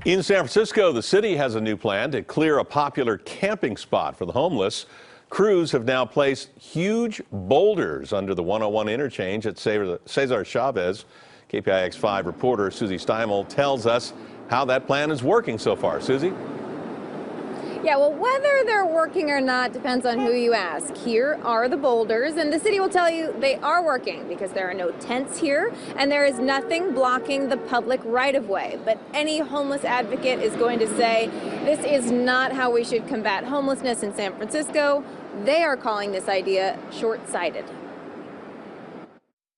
In San Francisco, the city has a new plan to clear a popular camping spot for the homeless. Crews have now placed huge boulders under the 101 interchange at Cesar Chavez. KPIX 5 reporter Susie Steimel tells us how that plan is working so far. Susie? Yeah, well, whether they're working or not depends on who you ask. Here are the boulders, and the city will tell you they are working because there are no tents here and there is nothing blocking the public right-of-way. But any homeless advocate is going to say this is not how we should combat homelessness in San Francisco. They are calling this idea short-sighted.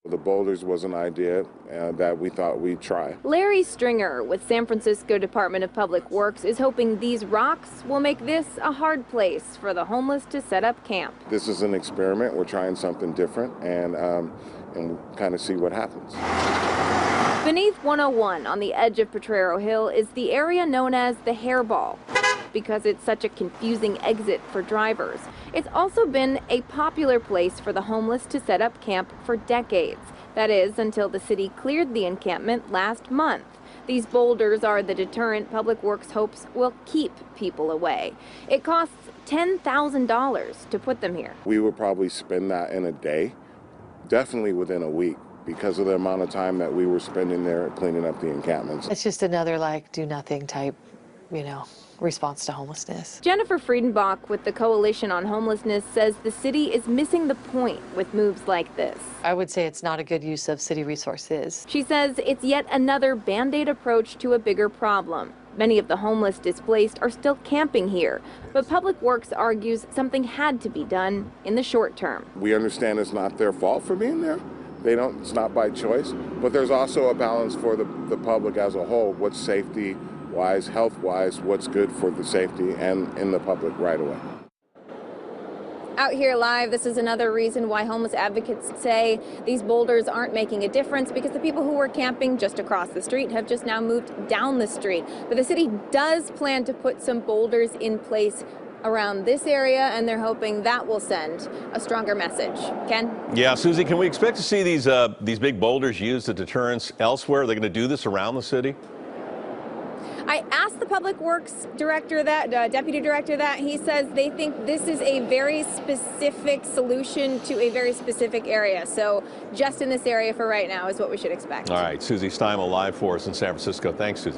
The boulders was an idea that we thought we'd try. Larry Stringer with San Francisco Department of Public Works is hoping these rocks will make this a hard place for the homeless to set up camp. This is an experiment. We're trying something different and kind of see what happens. Beneath 101 on the edge of Potrero Hill is the area known as the Hairball, because it's such a confusing exit for drivers. It's also been a popular place for the homeless to set up camp for decades. That is, until the city cleared the encampment last month. These boulders are the deterrent Public Works hopes will keep people away. It costs $10,000 to put them here. We would probably spend that in a day, definitely within a week, because of the amount of time that we were spending there cleaning up the encampments. It's just another do nothing type, response to homelessness. Jennifer Friedenbach with the Coalition on Homelessness says the city is missing the point with moves like this. I would say it's not a good use of city resources. She says it's yet another Band-Aid approach to a bigger problem. Many of the homeless displaced are still camping here, but Public Works argues something had to be done in the short term. We understand it's not their fault for being there. It's not by choice, but there's also a balance for the public as a whole. What's safety-wise, health-wise, what's good for the safety and in the public right away. Out here live, this is another reason why homeless advocates say these boulders aren't making a difference, because the people who were camping just across the street have just now moved down the street. But the city does plan to put some boulders in place around this area, and they're hoping that will send a stronger message. Ken? Yeah, Susie, can we expect to see these big boulders used as deterrence elsewhere? Are they going to do this around the city? I asked the Public Works director deputy director that. He says they think this is a very specific solution to a very specific area. So just in this area for right now is what we should expect. All right, Susie Steimel live for us in San Francisco. Thanks, Susie.